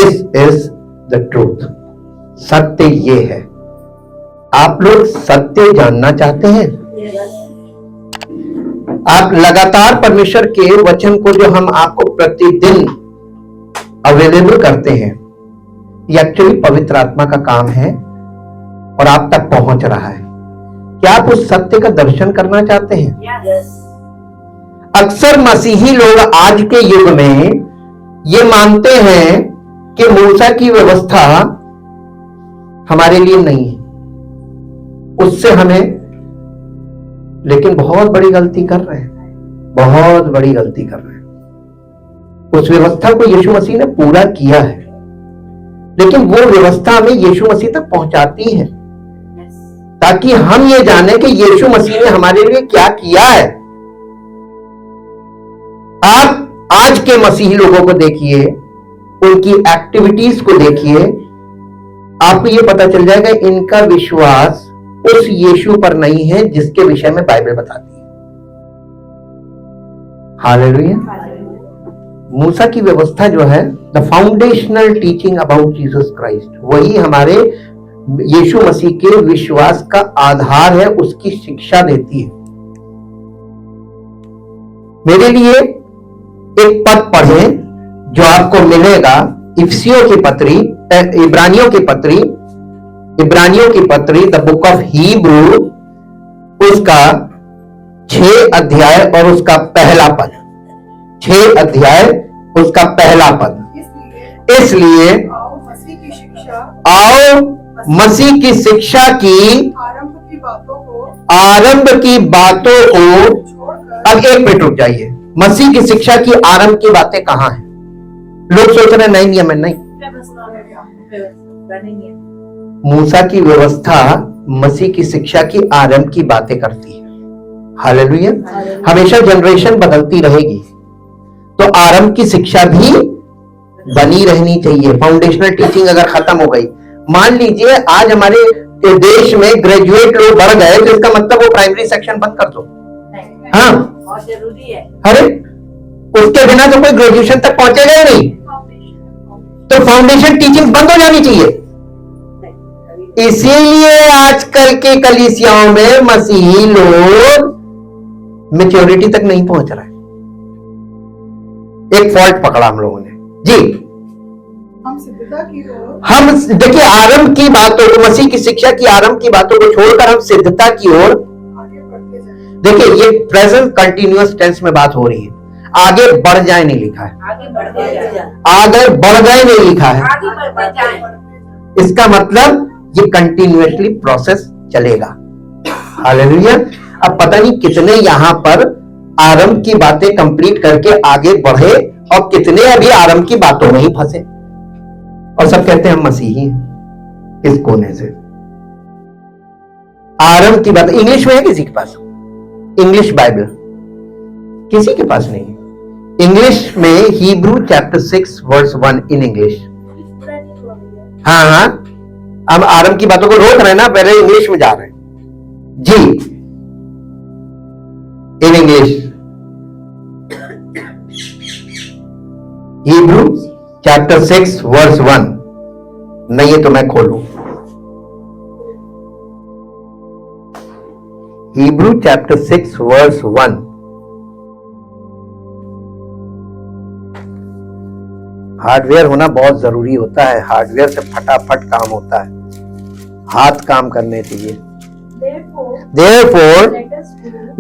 This is the truth. सत्य ये है। आप लोग सत्य जानना चाहते हैं? आप लगातार परमेश्वर के वचन को जो हम आपको प्रतिदिन अवेलेबल करते हैं, ये एक्चुअली पवित्र आत्मा का काम है और आप तक पहुंच रहा है। क्या आप उस सत्य का दर्शन करना चाहते हैं? अक्सर मसीही लोग आज के युग में ये मानते हैं कि मूसा की व्यवस्था हमारे लिए नहीं है, उससे हमें, लेकिन बहुत बड़ी गलती कर रहे हैं, बहुत बड़ी गलती कर रहे हैं। उस व्यवस्था को यीशु मसीह ने पूरा किया है, लेकिन वो व्यवस्था हमें यीशु मसीह तक पहुंचाती है ताकि हम ये जाने कि यीशु मसीह ने हमारे लिए क्या किया है। आप आज के मसीही लोगों को देखिए, उनकी एक्टिविटीज को देखिए, आपको ये पता चल जाएगा इनका विश्वास उस यीशु पर नहीं है जिसके विषय में बाइबल बताती है। हालेलुया। मूसा की व्यवस्था जो है, the foundational teaching about Jesus Christ, वही हमारे यीशु मसीह के विश्वास का आधार है, उसकी शिक्षा देती है। मेरे लिए एक पद पढ़ें जो आपको मिलेगा, इफिसियों की पत्री, इब्रानियों की पत्री, द बुक ऑफ हीब्रू, उसका 6 अध्याय और उसका पहला पद। 6 अध्याय उसका पहला पद। इसलिए आओ मसीह की शिक्षा की आरंभ की बातों को, अब एक मिनट रुक जाइए। मसीह की शिक्षा की आरंभ की बातें कहां हैं? लोग सोच रहे नहीं नियम है, नहीं। मूसा की व्यवस्था मसीह की शिक्षा की आरंभ की बातें करती है। हालेलुया। हमेशा जनरेशन बदलती रहेगी तो आरंभ की शिक्षा भी बनी रहनी चाहिए। फाउंडेशनल टीचिंग अगर खत्म हो गई, मान लीजिए आज हमारे देश में ग्रेजुएट लोग बढ़ गए, तो इसका मतलब वो प्राइमरी सेक्शन बंद कर दो। हाँ, बहुत जरूरी है। अरे उसके बिना तो कोई ग्रेजुएशन तक पहुंचेगा ही नहीं, तो फाउंडेशन टीचिंग बंद हो जानी चाहिए। इसीलिए आजकल के कलीसियाओं में मसीही लोग मैच्योरिटी तक नहीं पहुंच रहे। एक फॉल्ट पकड़ा हम लोगों ने जी। हम देखिए आरंभ की बातों को, मसीह की शिक्षा की आरंभ की बातों को छोड़कर हम सिद्धता की ओर, देखिए ये प्रेजेंट कंटिन्यूअस टेंस में बात हो रही है। आगे बढ़ जाए नहीं लिखा है, आगे बढ़ गए नहीं लिखा है। इसका मतलब ये कंटिन्यूअसली प्रोसेस चलेगा। हालेलुया। अब पता नहीं कितने यहां पर आरंभ की बातें कंप्लीट करके आगे बढ़े और कितने अभी आरंभ की बातों में ही फंसे, और सब कहते हैं हम मसीही हैं। इस कोने से आरंभ की बात इंग्लिश में है किसी के पास? इंग्लिश बाइबल किसी के पास नहीं है। इंग्लिश में Hebrew chapter 6 verse 1 in English. हाँ, हम आरंभ की बातों को रोक रहे हैं ना, पहले इंग्लिश में जा रहे हैं जी। In English Hebrew chapter 6 verse 1। नहीं है तो मैं खोलूं। Hebrew chapter 6 verse 1। हार्डवेयर होना बहुत जरूरी होता है। हार्डवेयर से फटाफट काम होता है, हाथ काम करने चाहिए। Therefore,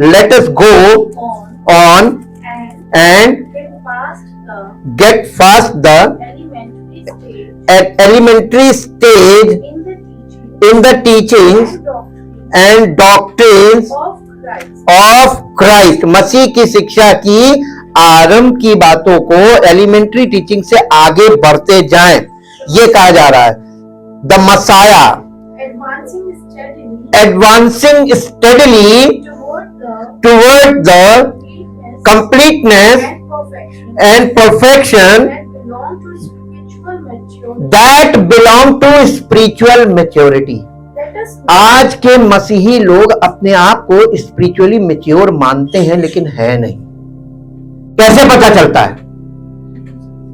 let us go on and get past the elementary stage in the teachings and doctrines of Christ। मसीह की शिक्षा की आरंभ की बातों को एलिमेंट्री टीचिंग से आगे बढ़ते जाएं। ये कहा जा रहा है the Messiah advancing steadily toward the completeness and perfection that belong to spiritual maturity। आज के मसीही लोग अपने आप को स्पिरिचुअली मैच्योर मानते हैं, लेकिन है नहीं। कैसे पता चलता है?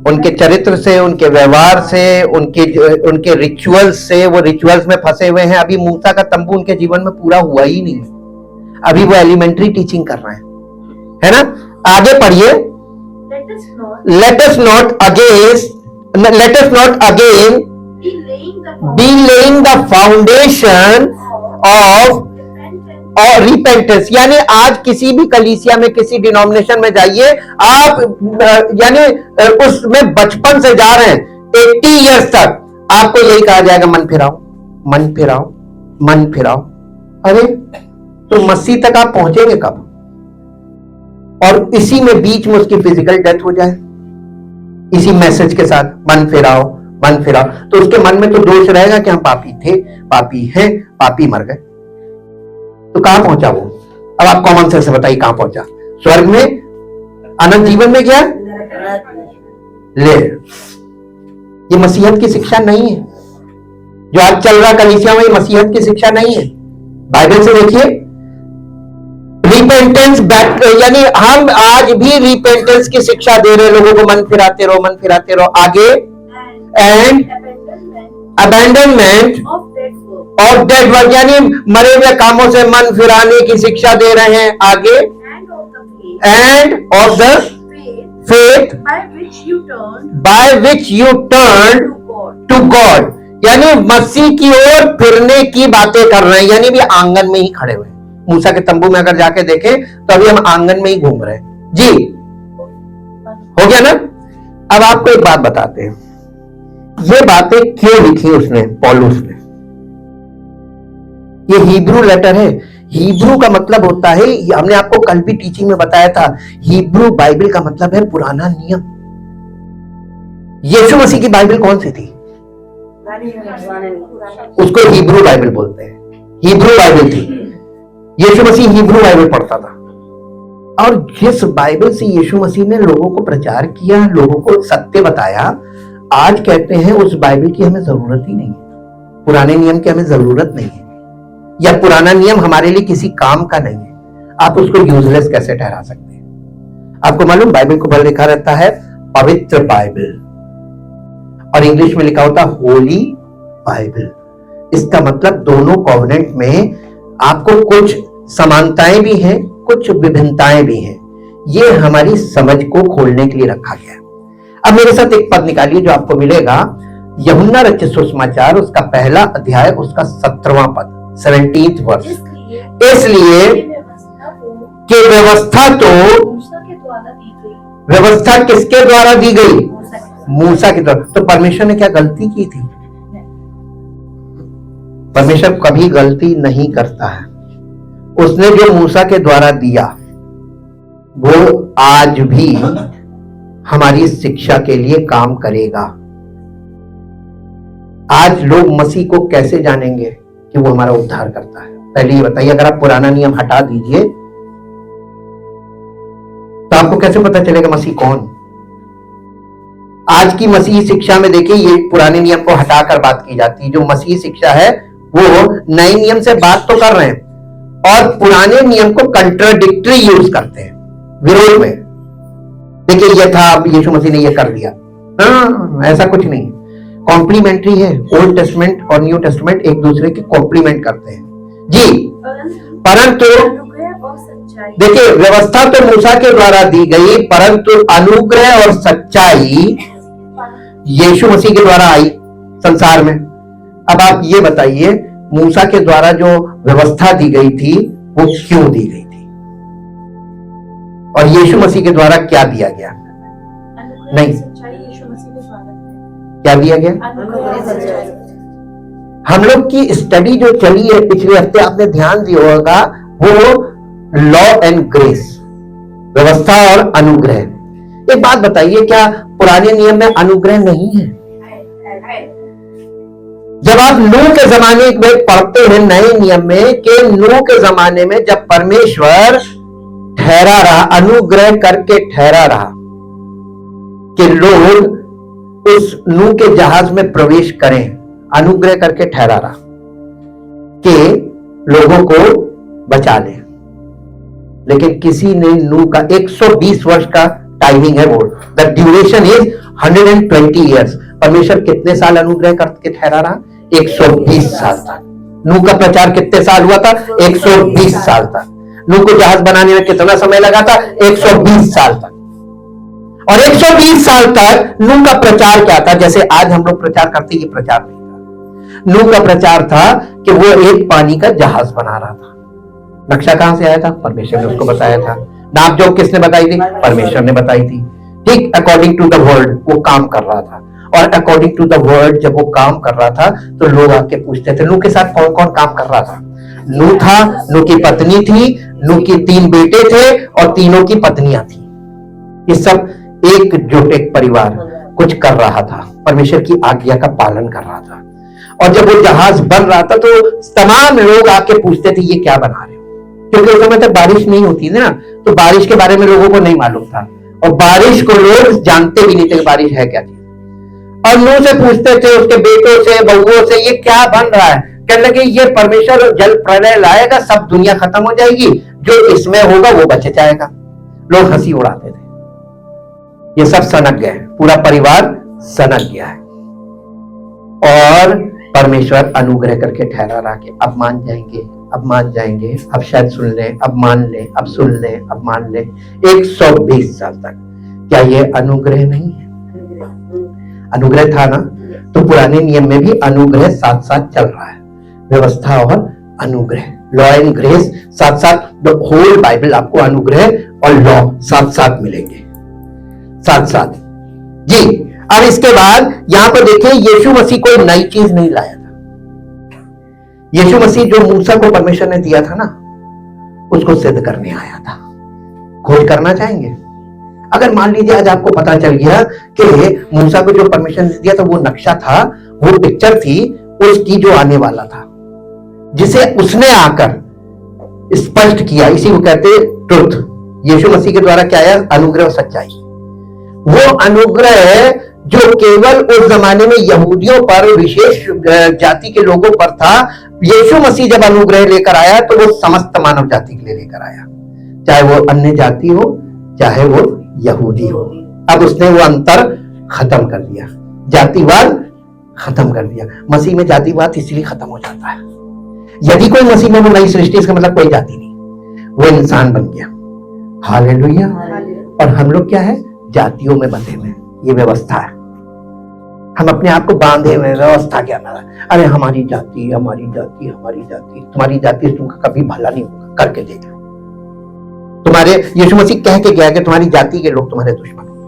उनके चरित्र से, उनके व्यवहार से, उनके रिचुअल्स से, वो रिचुअल्स में फंसे हुए हैं। अभी मूसा का तंबू उनके जीवन में पूरा हुआ ही नहीं, अभी वो एलिमेंट्री टीचिंग कर रहे हैं, है ना। आगे पढ़िए। Let us not again B laying the foundation of और रिपेंटेंस, यानी आज किसी भी कलीसिया में, किसी डिनोमिनेशन में जाइए आप, यानी उसमें बचपन से जा रहे हैं 80 इयर्स तक, आपको यही कहा जाएगा मन फिराओ, मन फिराओ, मन फिराओ। अरे तो मसीह तक आप पहुंचेंगे कब? और इसी में बीच में उसकी फिजिकल डेथ हो जाए, इसी मैसेज के साथ मन फिराओ, मन फिराओ, तो उसके मन में तो दोष रहेगा कि हम पापी थे, पापी हैं, पापी मर गए। तो कहां पहुंचा वो? अब आप कॉमन सेंस से बताइए कहां पहुंचा? स्वर्ग में, अनंत जीवन में, क्या ले? ये मसीहत की शिक्षा नहीं है जो आज चल रहा कलीसिया में, मसीहत की शिक्षा नहीं है। बाइबल से देखिए, रिपेंटेंस बैक, यानी हम आज भी रिपेंटेंस की शिक्षा दे रहे लोगों को, मन फिराते रहो, मन फिराते रहो। आगे, एंड अबैंडनमेंट और डेड वर्क, यानी मरे हुए कामों से मन फिराने की शिक्षा दे रहे हैं। आगे, end of the faith by which U turn to God, यानी मसीह की ओर फिरने की बातें कर रहे हैं, यानी भी आंगन में ही खड़े हुए। मूसा के तंबू में अगर जाके देखें तो अभी हम आंगन में ही घूम रहे हैं जी। हो गया ना। अब आपको एक बात बताते हैं, ये बातें क्यों लिखी उसने, पौलुस ने। ये हिब्रू लेटर है। हिब्रू का मतलब होता है, हमने आपको कल भी टीचिंग में बताया था, हिब्रू बाइबल का मतलब है पुराना नियम। यीशु मसीह की बाइबल कौन सी थी? उसको हिब्रू बाइबल बोलते हैं, हिब्रू बाइबल थी। यीशु मसीह हिब्रू बाइबल पढ़ता था, और जिस बाइबल से यीशु मसीह ने लोगों को प्रचार किया, लोगों को सत्य बताया, आज कहते हैं उस बाइबल की हमें जरूरत ही नहीं है, पुराने नियम की हमें जरूरत नहीं है, या पुराना नियम हमारे लिए किसी काम का नहीं है। आप उसको यूजलेस कैसे ठहरा सकते हैं? आपको मालूम, बाइबल को बल लिखा रहता है पवित्र बाइबल, और इंग्लिश में लिखा होता होली बाइबल। इसका मतलब दोनों कॉवेनेंट में आपको कुछ समानताएं भी हैं, कुछ विभिन्नताएं भी हैं। ये हमारी समझ को खोलने के लिए रखा गया है। अब मेरे साथ एक पद निकालिए जो आपको मिलेगा, यूहन्ना रचित सुसमाचार, उसका पहला अध्याय, उसका 17वां पद, 17th वर्ष। इसलिए कि व्यवस्था तो, व्यवस्था किसके द्वारा दी गई? मूसा के द्वारा। तो परमेश्वर ने क्या गलती की थी? परमेश्वर कभी गलती नहीं करता है। उसने जो मूसा के द्वारा दिया वो आज भी हमारी शिक्षा के लिए काम करेगा। आज लोग मसीह को कैसे जानेंगे कि वो हमारा उद्धार करता है? पहले ये बताइए, अगर आप पुराना नियम हटा दीजिए तो आपको कैसे पता चलेगा मसीह कौन? आज की मसीही शिक्षा में देखिए, ये पुराने नियम को हटाकर बात की जाती है। जो मसीही शिक्षा है वो नए नियम से बात तो कर रहे हैं और पुराने नियम को कंट्राडिक्टरी यूज करते हैं, विरोध में। देखिए ये था, अब यीशु मसीह ने ये कर दिया। ऐसा कुछ नहीं, कॉम्प्लीमेंट्री है। ओल्ड टेस्टमेंट और न्यू टेस्टमेंट एक दूसरे के कॉम्प्लीमेंट करते हैं जी। परंतु देखिए, व्यवस्था तो मूसा के द्वारा दी गई, परंतु अनुग्रह और सच्चाई यीशु मसीह के द्वारा आई संसार में। अब आप ये बताइए, मूसा के द्वारा जो व्यवस्था दी गई थी वो क्यों दी गई थी, और यीशु मसीह के द्वारा क्या दिया गया? नहीं, क्या दिया गया? हम लोग की स्टडी जो चली है पिछले हफ्ते, आपने ध्यान दिया होगा, वो लॉ एंड ग्रेस, व्यवस्था और अनुग्रह। एक बात बताइए, क्या पुराने नियम में अनुग्रह नहीं है? जब आप नूह के जमाने में पढ़ते हैं नए नियम में कि नूह के जमाने में जब परमेश्वर ठहरा रहा, अनुग्रह करके ठहरा रहा कि लोग उस नूह के जहाज में प्रवेश करें, अनुग्रह करके ठहरा रहा कि लोगों को बचा ले, लेकिन किसी ने नूह का 120 वर्ष का टाइमिंग है, वो द ड्यूरेशन इज 120 ईयर्स। परमेश्वर कितने साल अनुग्रह करके ठहरा रहा? 120 साल तक। नूह का प्रचार कितने साल हुआ था? 120 साल तक। नूह को जहाज बनाने में कितना समय लगा था? 120 साल तक। और 120 साल तक नूह का प्रचार क्या था? जैसे आज हम लोग प्रचार करते, ये प्रचार नहीं था। नूह का प्रचार था कि वो एक पानी का जहाज बना रहा था। नक्शा कहां से आया था? परमेश्वर ने उसको बताया था। नाप जोख किसने बताई थी? परमेश्वर ने बताई थी। ठीक, अकॉर्डिंग टू द वर्ल्ड वो काम कर रहा था। और अकॉर्डिंग टू द वर्ल्ड जब वो काम कर रहा था तो लोग आके पूछते थे नूह के साथ कौन कौन काम कर रहा था? नूह था, नूह की पत्नी थी, नूह के 3 बेटे थे और तीनों की पत्नियां थी। ये सब एकजुट एक परिवार कुछ कर रहा था, परमेश्वर की आज्ञा का पालन कर रहा था। और जब वो जहाज बन रहा था तो तमाम लोग आके पूछते थे ये क्या बना रहे हो? क्योंकि उस समय तक बारिश नहीं होती थी ना, तो बारिश के बारे में लोगों को नहीं मालूम था। और बारिश को लोग जानते भी नहीं थे कि बारिश है क्या चीज। और नूह से पूछते थे, उसके बेटों से, बहुओं से, ये क्या बन रहा है? कहने लगे ये परमेश्वर जल प्रलय लाएगा, सब दुनिया खत्म हो जाएगी, जो इसमें होगा वो बच जाएगा। लोग हंसी उड़ाते थे। ये सब सनक गए, पूरा परिवार सनक गया है। और परमेश्वर अनुग्रह करके ठहरा रहा कि अब मान जाएंगे, अब मान जाएंगे, अब शायद सुन लें, अब मान लें, अब सुन लें, अब मान लें। 120 साल तक। क्या ये अनुग्रह नहीं है? अनुग्रह था ना, तो पुराने नियम में भी अनुग्रह साथ साथ चल रहा है। व्यवस्था और अनुग्रह, लॉ एंड ग्रेस साथ साथ, द होल बाइबल आपको अनुग्रह और लॉ साथ साथ मिलेंगे, साथ साथ जी। अब इसके बाद यहां पर देखिए, यीशु मसीह कोई नई चीज नहीं लाया था। यीशु मसीह जो मूसा को परमेश्वर ने दिया था ना, उसको सिद्ध करने आया था। खोज करना चाहेंगे? अगर मान लीजिए आज आपको पता चल गया कि मूसा को जो परमेश्वर ने दिया था वो नक्शा था, वो पिक्चर थी उसकी जो आने वाला था, जिसे उसने आकर स्पष्ट किया, इसी को कहते ट्रुथ। यीशु मसीह के द्वारा क्या है? अनुग्रह और सच्चाई। वो अनुग्रह जो केवल उस जमाने में यहूदियों पर, विशेष जाति के लोगों पर था, यीशु मसीह जब अनुग्रह लेकर आया तो वो समस्त मानव जाति के लिए लेकर आया, चाहे वो अन्य जाति हो चाहे वो यहूदी हो। अब उसने वो अंतर खत्म कर दिया, जातिवाद खत्म कर दिया। मसीह में जातिवाद इसलिए खत्म हो जाता है, यदि कोई मसीह में वो नई सृष्टि, इसका मतलब कोई जाति नहीं, वो इंसान बन गया। हालेलुया। और हम लोग क्या है? जातियों में बंधे हुए। ये व्यवस्था है, हम अपने आप को बांधे हुए। व्यवस्था क्या ना, अरे हमारी जाति, हमारी जाति, हमारी जाति। तुम्हारी जाति तुमका कभी भला नहीं होगा, करके देख लो। तुम्हारे यीशु मसीह कह के गया कि तुम्हारी जाति के लोग तुम्हारे दुश्मन होंगे,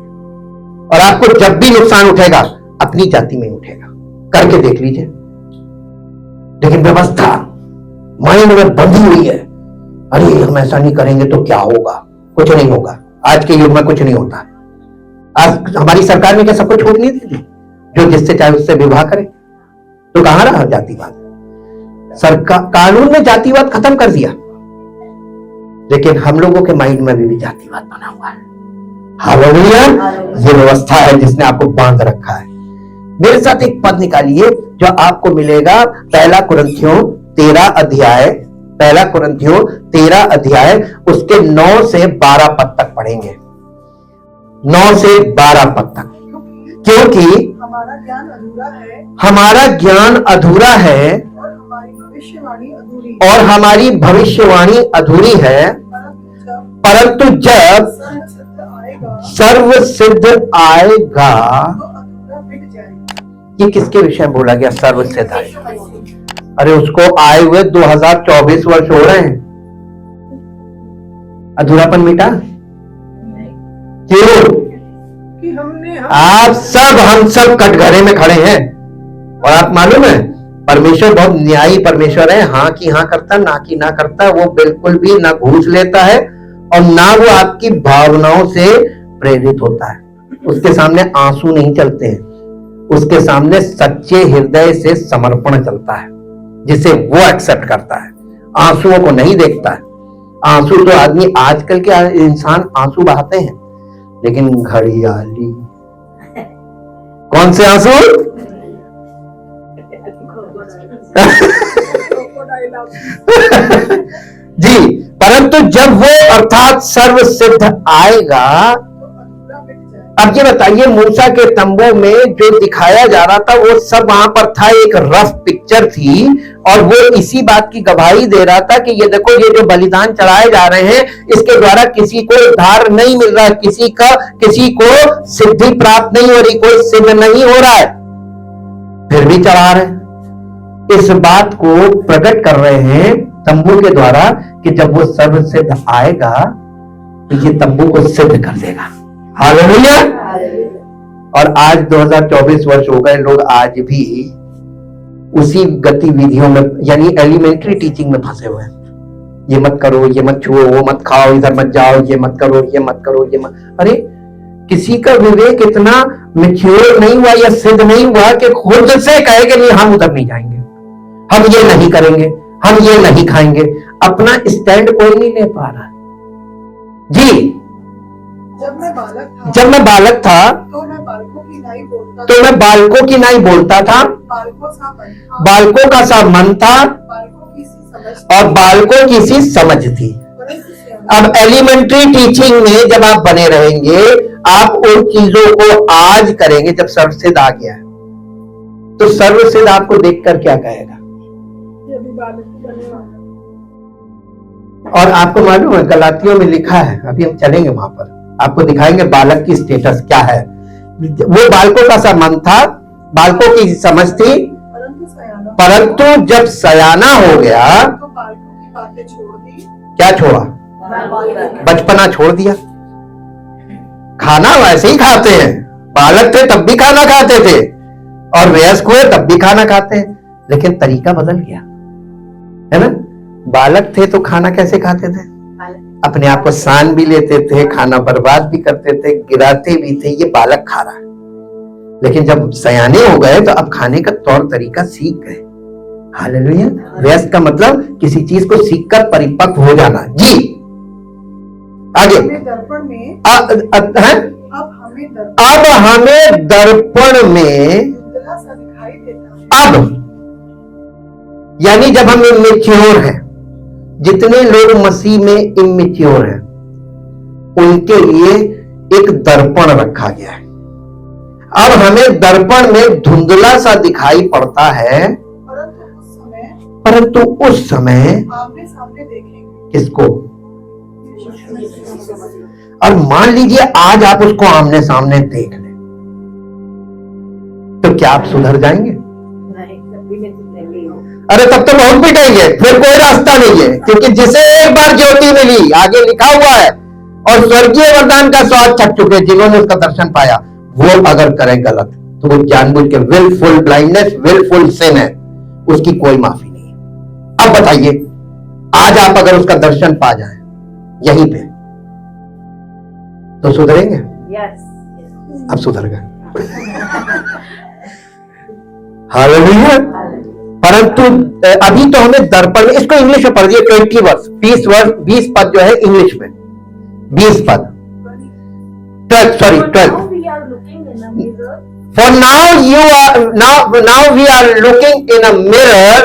और आपको जब भी नुकसान उठेगा अपनी जाति में उठेगा, करके देख लीजिए। लेकिन व्यवस्था माइंड में बंधी हुई है, अरे हम ऐसा नहीं करेंगे तो क्या होगा? कुछ नहीं होगा। आज के युग में कुछ नहीं होता। आज हमारी सरकार ने क्या सबको छूट नहीं दी? जो जिससे चाहे उससे विवाह करे, तो कहां रहा जातिवाद? सरकार, कानून ने जातिवाद खत्म कर दिया, लेकिन हम लोगों के माइंड में भी जातिवाद बना हुआ है। हालेलुया। ये व्यवस्था है जिसने आपको बांध रखा है। मेरे साथ एक पद निकालिए जो आपको मिलेगा, पहला कुरिन्थियों 13 अध्याय, पहला कुरिन्थियों 13 अध्याय, उसके 9 से 12 पद तक पढ़ेंगे। 9 से 12 पद तक। क्योंकि हमारा ज्ञान अधूरा है, हमारा ज्ञान अधूरा है और हमारी भविष्यवाणी अधूरी है, और हमारी भविष्यवाणी अधूरी है, परंतु जब सर्व सिद्ध आएगा तो अधूरा मिट जाएगा। ये किसके विषय में बोला गया? सर्व सिद्ध आएगा। अरे उसको आए हुए 2024 वर्ष हो रहे हैं, अधूरापन मिटा क्यों? कि हमने हम सब कटघरे में खड़े हैं। और आप मालूम है परमेश्वर बहुत न्यायी परमेश्वर है। हाँ की हाँ करता, ना की ना करता। वो बिल्कुल भी ना घूस लेता है और ना वो आपकी भावनाओं से प्रेरित होता है। उसके सामने आंसू नहीं चलते हैं, उसके सामने सच्चे हृदय से समर्पण चलता है, जिसे वो एक्सेप्ट करता है। आंसुओं को नहीं देखता है। आंसू तो आदमी, आजकल के इंसान आंसू बहाते हैं, लेकिन घड़ियाली कौन से आंसू? जी, परंतु जब वो अर्थात सर्व सिद्ध आएगा, अब ये बताइए, मूसा के तंबू में जो दिखाया जा रहा था वो सब वहां पर था, एक रफ पिक्चर थी, और वो इसी बात की गवाही दे रहा था कि ये देखो, ये जो बलिदान चढ़ाए जा रहे हैं इसके द्वारा किसी को उद्धार नहीं मिल रहा, किसी को सिद्धि प्राप्त नहीं हो रही, कोई सिद्ध नहीं हो रहा है, फिर भी चढ़ा रहे हैं। इस बात को प्रकट कर रहे हैं तंबू के द्वारा कि जब वो सर्व सिद्ध आएगा तो ये तंबू को सिद्ध कर देगा। हालेलुया। और आज 2024 वर्ष हो गए, लोग आज भी उसी गतिविधियों में, यानी एलिमेंट्री टीचिंग में फंसे हुए हैं। ये मत करो, ये मत छुओ, वो मत खाओ, इधर मत जाओ, ये मत करो, ये मत करो, ये मत। अरे किसी का विवेक इतना मैच्योर नहीं हुआ या सिद्ध नहीं हुआ कि खुद से कहे कि नहीं, हम उधर नहीं जाएंगे, हम ये नहीं करेंगे, हम ये नहीं खाएंगे। अपना स्टैंड कोई नहीं ले पा रहा जी। जब मैं बालक था तो मैं बालकों की नाई बोलता था, बालकों का सा मन था, और बालकों की सी समझ थी। अब एलिमेंट्री टीचिंग में जब आप बने रहेंगे, आप उन चीजों को आज करेंगे। जब सर्वसिद्ध आ गया है तो सर्वसिद्ध आपको देखकर क्या कहेगा? और आपको मालूम है गलातियों में लिखा है, अभी हम चलेंगे वहां पर, आपको दिखाएंगे बालक की स्टेटस क्या है। वो बालकों का सा मन था, बालकों की समझ थी, परंतु जब सयाना हो गया तो बालकों की बातें छोड़ दी। क्या छोड़ा? बचपना छोड़ दिया। खाना वैसे ही खाते हैं, बालक थे तब भी खाना खाते थे, और वयस्क हुए तब भी खाना खाते हैं, लेकिन तरीका बदल गया है ना। बालक थे तो खाना कैसे खाते थे? अपने आप को सान भी लेते थे, खाना बर्बाद भी करते थे, गिराते भी थे, ये बालक खा रहा है। लेकिन जब सयाने हो गए तो अब खाने का तौर तरीका सीख गए। हालेलुया। वयस्क का मतलब किसी चीज को सीखकर परिपक्व हो जाना। जी आगे। दर्पण में अब हमें दर्पण में सा दिखाई देता है। अब यानी जब हम इमेच्योर हैं, जितने लोग मसीह में इमेच्योर हैं उनके लिए एक दर्पण रखा गया है। अब हमें दर्पण में धुंधला सा दिखाई पड़ता है, परंतु उस समय आमने सामने देखेंगे। किसको? और मान लीजिए आज आप उसको आमने सामने देख लें, तो क्या आप सुधर जाएंगे? अरे तब तो बहुत पिटेंगे, फिर कोई रास्ता नहीं है, क्योंकि जिसे एक बार ज्योति मिली, आगे लिखा हुआ है, और स्वर्गीय वरदान का स्वाद चख चुके जिन्होंने उसका दर्शन पाया, वो अगर करें गलत तो वो जानबूझ के विलफुल ब्लाइंडनेस, विलफुल सिन है, उसकी कोई माफी नहीं है। अब बताइए, आज आप अगर उसका दर्शन पा जाए यहीं पे, तो सुधरेंगे? अब सुधर गए। हालेलुया। परंतु अभी तो हमें दर्पण में, इसको इंग्लिश में पढ़ दिए 20 वर्ष, 20 पद जो है इंग्लिश में, 20 पद, 12 For now we are looking in a mirror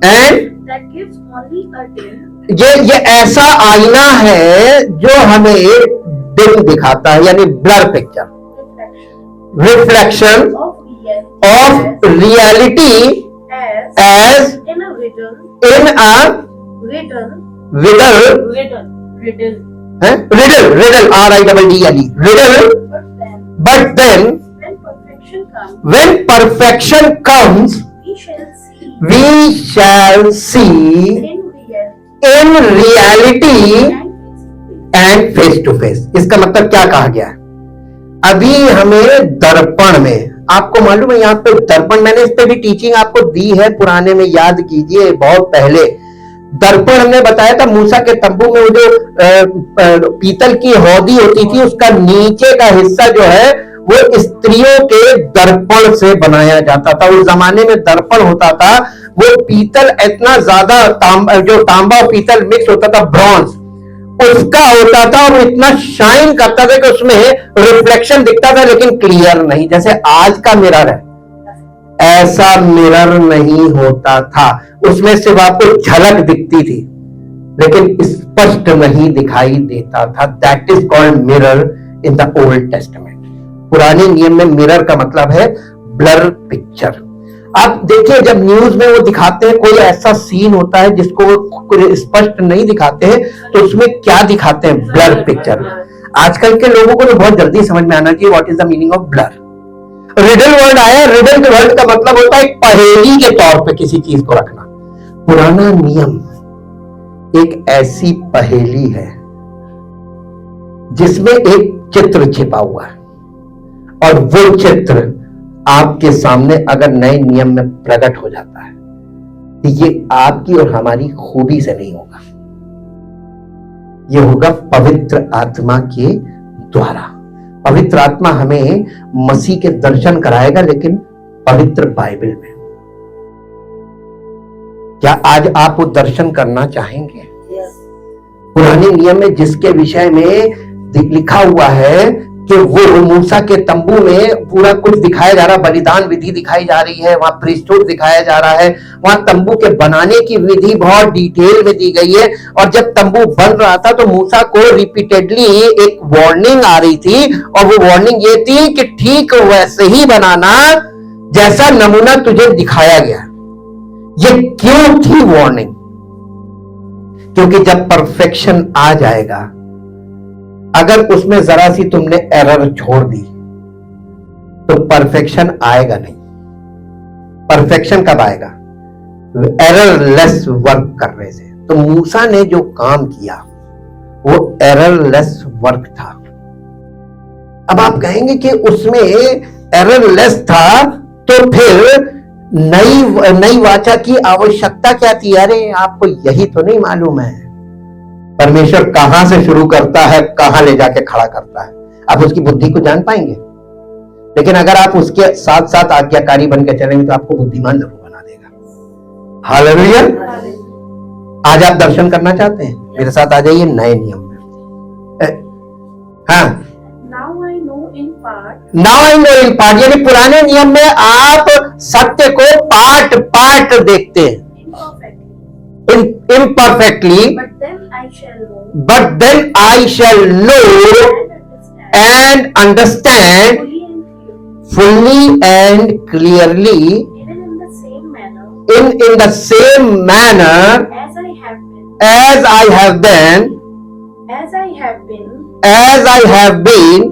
and that gives only a dim ये ऐसा आईना है जो हमें डिम दिखाता है, यानी blur picture, reflection of reality as in a riddle, riddle, but then when perfection comes we shall see in reality and face to face। इसका मतलब क्या कहा गया है? अभी हमें दर्पण में, आपको मालूम है यहाँ पे दर्पण, मैंने इस पे भी टीचिंग आपको दी है पुराने में, याद कीजिए बहुत पहले। दर्पण हमने बताया था मूसा के तंबू में, वो जो पीतल की हौदी होती थी उसका नीचे का हिस्सा जो है वो स्त्रियों के दर्पण से बनाया जाता था। उस जमाने में दर्पण होता था, वो पीतल इतना ज्यादा जो तांबा और पीतल मिक्स होता था, ब्रॉन्ज उसका होता था, और इतना शाइन करता था कि उसमें रिफ्लेक्शन दिखता था, लेकिन क्लियर नहीं। जैसे आज का मिरर है, ऐसा मिरर नहीं होता था, उसमें सिर्फ आपको झलक दिखती थी लेकिन स्पष्ट नहीं दिखाई देता था। That is called mirror in the old testament. पुराने नियम में मिरर का मतलब है ब्लर पिक्चर। आप देखिए जब न्यूज में वो दिखाते हैं कोई ऐसा सीन होता है जिसको स्पष्ट नहीं दिखाते हैं तो उसमें क्या दिखाते हैं? Blur picture. आजकल के लोगों को तो बहुत जल्दी समझ में आना चाहिए what is the meaning of blur. Riddle word आया, रिडल वर्ड का मतलब होता है एक पहेली के तौर पे किसी चीज को रखना। पुराना नियम एक ऐसी पहेली है जिसमें एक चित्र छिपा हुआ है और वो चित्र आपके सामने अगर नए नियम में प्रकट हो जाता है तो ये आपकी और हमारी खूबी से नहीं होगा, ये होगा पवित्र आत्मा के द्वारा। पवित्र आत्मा हमें मसीह के दर्शन कराएगा, लेकिन पवित्र बाइबल में। क्या आज आप वो दर्शन करना चाहेंगे? पुराने नियम में जिसके विषय में लिखा हुआ है कि वो मूसा के तंबू में पूरा कुछ दिखाया जा रहा, बलिदान विधि दिखाई जा रही है, वहां प्रीस्टहुड दिखाया जा रहा है, वहां तंबू के बनाने की विधि बहुत डिटेल में दी गई है। और जब तंबू बन रहा था तो मूसा को रिपीटेडली एक वार्निंग आ रही थी और वो वार्निंग ये थी कि ठीक वैसे ही बनाना जैसा नमूना तुझे दिखाया गया। ये क्यों थी वार्निंग? क्योंकि जब परफेक्शन आ जाएगा, अगर उसमें जरा सी तुमने एरर छोड़ दी तो परफेक्शन आएगा नहीं। परफेक्शन कब आएगा? एररलेस वर्क करने से। तो मूसा ने जो काम किया वो एररलेस वर्क था। अब आप कहेंगे कि उसमें एररलेस था तो फिर नई वाचा की आवश्यकता क्या थी? अरे आपको यही तो नहीं मालूम है परमेश्वर कहां से शुरू करता है, कहां ले जाके खड़ा करता है। आप उसकी बुद्धि को जान पाएंगे, लेकिन अगर आप उसके साथ साथ आज्ञाकारी बन के चलेंगे तो आपको बुद्धिमान जरूर बना देगा। हालेलुया। आज आप दर्शन करना चाहते हैं, मेरे साथ आ जाइए नए नियम में। हाँ, Now I know in part. Now I know in part, यानी पुराने नियम में आप सत्य को पार्ट पार्ट देखते हैं, imperfectly, But then I shall know and understand fully and clearly even in the same manner in the same manner as I have been, as I have been as I have been as I have been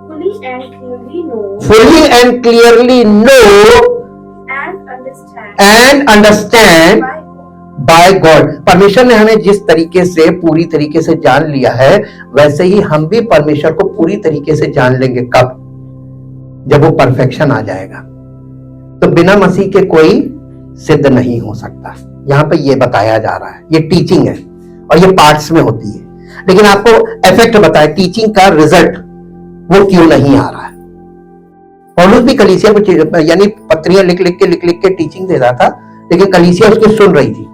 fully and clearly know fully and clearly know and understand and understand by bye God. परमेश्वर ने हमें जिस तरीके से पूरी तरीके से जान लिया है वैसे ही हम भी परमेश्वर को पूरी तरीके से जान लेंगे। कब? जब वो परफेक्शन आ जाएगा। तो बिना मसीह के कोई सिद्ध नहीं हो सकता। यहां पे ये बताया जा रहा है, ये टीचिंग है और ये पार्ट्स में होती है। लेकिन आपको इफेक्ट बताए टीचिंग का रिजल्ट वो क्यों नहीं आ रहा है। पौलुस भी कलीसिया को यानी पत्रियां लिख लिख के टीचिंग दे रहा था, लेकिन कलीसिया उसकी सुन रही थी,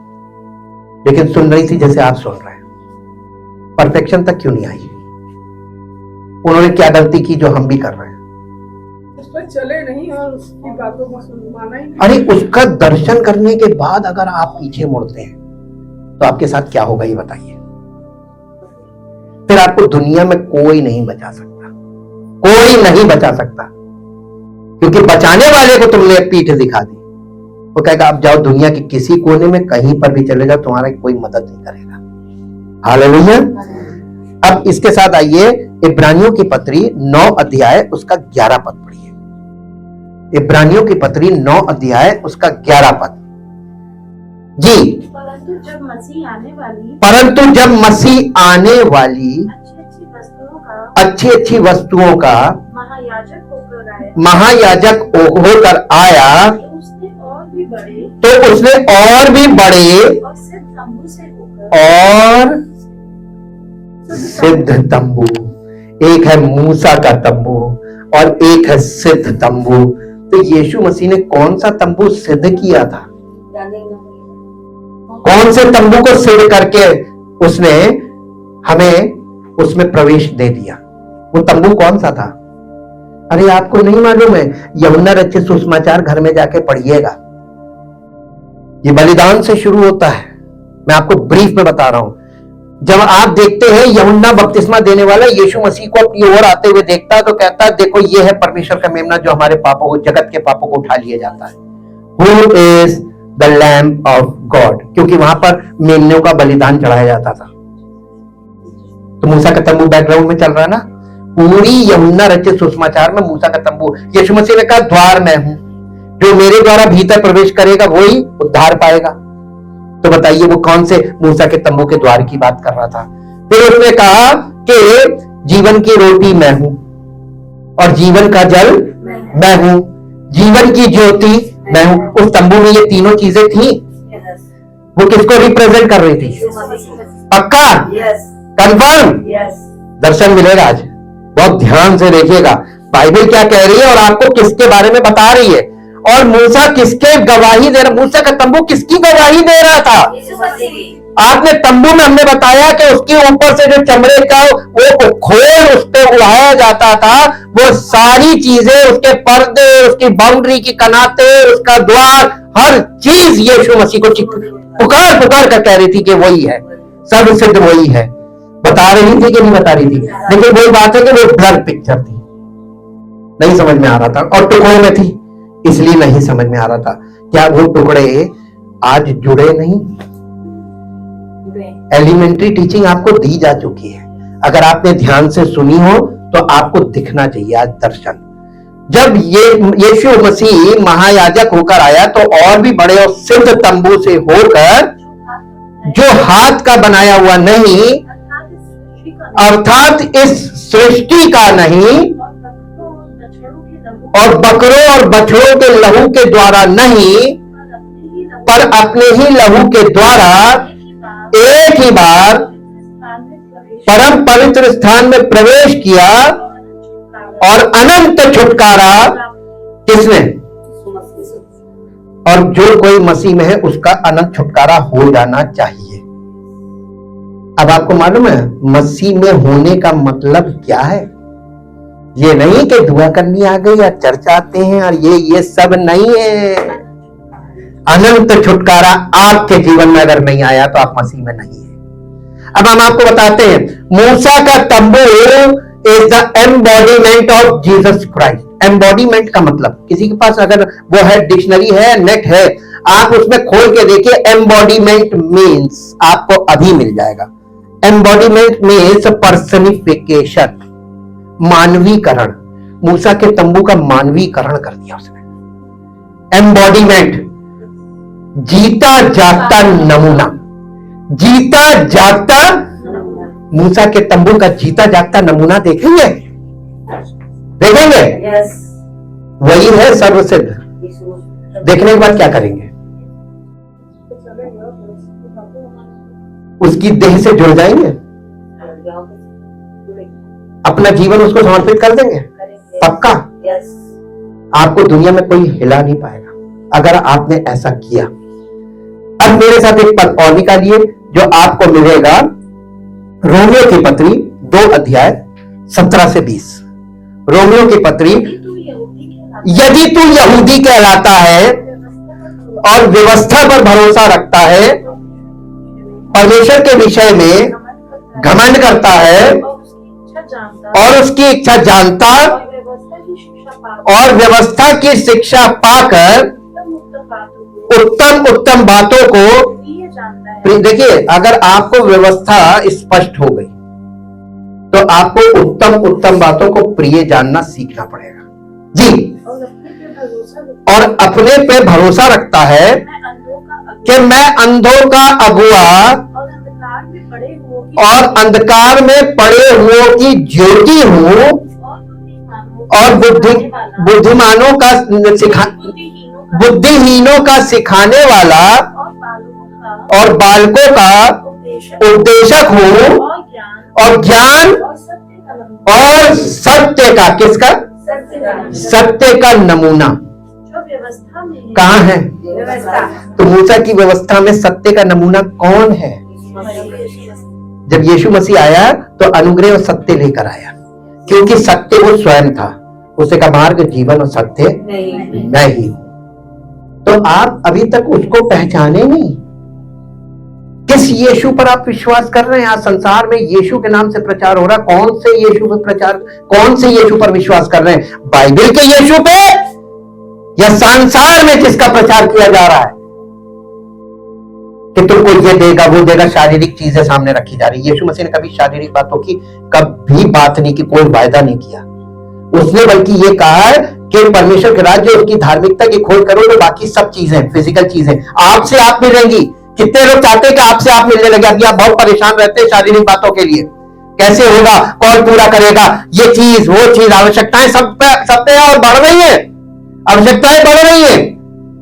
लेकिन सुन रही थी जैसे आप सुन रहे हैं। परफेक्शन तक क्यों नहीं आई? उन्होंने क्या गलती की जो हम भी कर रहे हैं? उस पर चले नहीं और उसकी बातों को माना ही नहीं। अरे उसका दर्शन करने के बाद अगर आप पीछे मुड़ते हैं तो आपके साथ क्या होगा ये बताइए। फिर आपको दुनिया में कोई नहीं बचा सकता, कोई नहीं बचा सकता, क्योंकि बचाने वाले को तुमने पीठ दिखा दी। वो कहेगा अब जाओ दुनिया के किसी कोने में कहीं पर भी चले जाओ, तुम्हारा कोई मदद नहीं करेगा। हालेलुया। अब इसके साथ आइए इब्रानियों की पत्री 9 अध्याय उसका 11 पद पढ़िए। इब्रानियों की पत्री 9 अध्याय उसका 11 पद। जी। परंतु जब मसीह आने वाली अच्छी अच्छी वस्तुओं का महायाजक होकर आया तो उसने और भी बड़े और सिद्ध तंबू, एक है मूसा का तंबू और एक है सिद्ध तंबू। तो यीशु मसीह ने कौन सा तंबू सिद्ध किया था? कौन से तंबू को सिद्ध करके उसने हमें उसमें प्रवेश दे दिया? वो तंबू कौन सा था? अरे आपको नहीं मालूम है? यूहन्ना रचित सुसमाचार घर में जाके पढ़िएगा। ये बलिदान से शुरू होता है, मैं आपको ब्रीफ में बता रहा हूं। जब आप देखते हैं यूहन्ना बपतिस्मा देने वाला यीशु मसीह को अपनी ओर आते हुए देखता है तो कहता है देखो ये है परमेश्वर का मेमना जो हमारे पापों को, जगत के पापों को उठा लिया जाता है। Who is the lamb of God, क्योंकि वहां पर मेमनों का बलिदान चढ़ाया जाता था। तो मूसा का तंबू बैकग्राउंड में चल रहा है ना, पूरी यूहन्ना रचित सुसमाचार में मूसा का तंबू। यीशु मसीह ने कहा द्वार मैं हूं, जो मेरे द्वारा भीतर प्रवेश करेगा वही उद्धार पाएगा। तो बताइए वो कौन से मूसा के तंबू के द्वार की बात कर रहा था। फिर उसने कहा कि जीवन की रोटी मैं हूं और जीवन का जल मैं हूं, जीवन की ज्योति मैं हूं। उस तंबू में ये तीनों चीजें थी। वो किसको रिप्रेजेंट कर रही थी? पक्का? कंफर्म? दर्शन मिलेगा आज, बहुत ध्यान से देखिएगा बाइबल क्या कह रही है और आपको किसके बारे में बता रही है। और मूसा किसके गवाही दे रहा? मूसा का तंबू किसकी गवाही दे रहा था? आपने तंबू में हमने बताया कि उसके ऊपर से जो चमड़े का वो खोल उस पर उड़ाया जाता था, वो सारी चीजें, उसके पर्दे, उसकी बाउंड्री की कनाते, उसका द्वार, हर चीज यीशु मसीह को पुकार पुकार कर कह रही थी कि वही है, सब सिद्ध वही है। बता रही थी कि नहीं बता रही थी? लेकिन वही बात है कि वो ब्लर पिक्चर थी, नहीं समझ में आ रहा था और टुकड़ों में थी, इसलिए नहीं समझ में आ रहा था। क्या वो टुकड़े आज जुड़े नहीं? एलिमेंट्री टीचिंग आपको दी जा चुकी है, अगर आपने ध्यान से सुनी हो तो आपको दिखना चाहिए आज दर्शन। जब ये यीशु मसीह महायाजक होकर आया तो और भी बड़े और सिद्ध तंबू से होकर, जो हाथ का बनाया हुआ नहीं, अर्थात इस सृष्टि का नहीं, और बकरों और बछड़ों के लहू के द्वारा नहीं, पर अपने ही लहू के द्वारा एक ही बार परम पवित्र स्थान में प्रवेश किया और अनंत छुटकारा किसने? और जो कोई मसीह में है उसका अनंत छुटकारा हो जाना चाहिए। अब आपको मालूम है मसीह में होने का मतलब क्या है? ये नहीं कि दुआ करनी आ गई या चर्च आते हैं और ये सब नहीं है। अनंत छुटकारा आपके जीवन में अगर नहीं आया तो आप मसीह में नहीं है। अब हम आपको बताते हैं, मूसा का तंबू is the embodiment of Jesus Christ. Embodiment का मतलब, किसी के पास अगर वो है, डिक्शनरी है, नेट है, आप उसमें खोल के देखिए, एम्बॉडीमेंट मीन्स आपको अभी मिल जाएगा। एम्बॉडीमेंट मीन्स पर्सनिफिकेशन, मानवीकरण। मूसा के तंबू का मानवीकरण कर दिया उसने। एम्बॉडीमेंट, जीता जागता नमूना, जीता जागता। मूसा के तंबू का जीता जागता नमूना देखेंगे, देखेंगे? वही है सर्वसिद्ध। देखने के बाद क्या करेंगे? उसकी देह से जुड़ जाएंगे, अपना जीवन उसको समर्पित कर देंगे। पक्का? आपको दुनिया में कोई हिला नहीं पाएगा अगर आपने ऐसा किया। अब मेरे साथ एक पद और निकालिए जो आपको मिलेगा रोमियो की पत्री 2 अध्याय 17 से 20। रोमियो की पत्री, यदि तू यहूदी कहलाता है और व्यवस्था पर भरोसा रखता है, परमेश्वर के विषय में घमंड करता है और उसकी इच्छा जानता और व्यवस्था की शिक्षा पाकर उत्तम उत्तम बातों को, देखिए अगर आपको व्यवस्था स्पष्ट हो गई तो आपको उत्तम उत्तम बातों को प्रिय जानना सीखना पड़ेगा जी। और अपने पे भरोसा रखता है कि मैं अंधों का अगुआ और अंधकार में पड़े हुओं की ज्योति हूं और बुद्धिहीनों का सिखाने वाला और बालकों का उपदेशक हूं और ज्ञान और सत्य का, किसका? सत्य का नमूना कहां है? तो मूसा की व्यवस्था में सत्य का नमूना कौन है? जब यीशु मसीह आया तो अनुग्रह और सत्य लेकर आया, क्योंकि सत्य वो स्वयं था। उसे का मार्ग, जीवन और सत्य नहीं। तो आप अभी तक उसको पहचाने नहीं किस यीशु पर आप विश्वास कर रहे हैं? आज संसार में यीशु के नाम से प्रचार हो रहा है, कौन से यीशु पर प्रचार, कौन से यीशु पर विश्वास कर रहे हैं? बाइबल के यीशु पे या संसार में जिसका प्रचार किया जा रहा है कि तुमको ये देगा वो देगा, शारीरिक चीजें सामने रखी जा रही है। यीशु मसीह ने कभी शारीरिक बातों की कभी बात नहीं की, कोई वायदा नहीं किया। उसने बल्कि ये कहा है कि परमेश्वर के राज्य उसकी धार्मिकता की खोज करो तो बाकी सब चीजें, फिजिकल चीजें आपसे आप मिलेंगी। कितने लोग चाहते हैं कि आपसे आप मिलने लगे? अभी आप बहुत परेशान रहते हैं शारीरिक बातों के लिए, कैसे होगा, कौन पूरा करेगा, ये चीज वो चीज, आवश्यकताएं सब पे और बढ़ रही है, आवश्यकताएं बढ़ रही है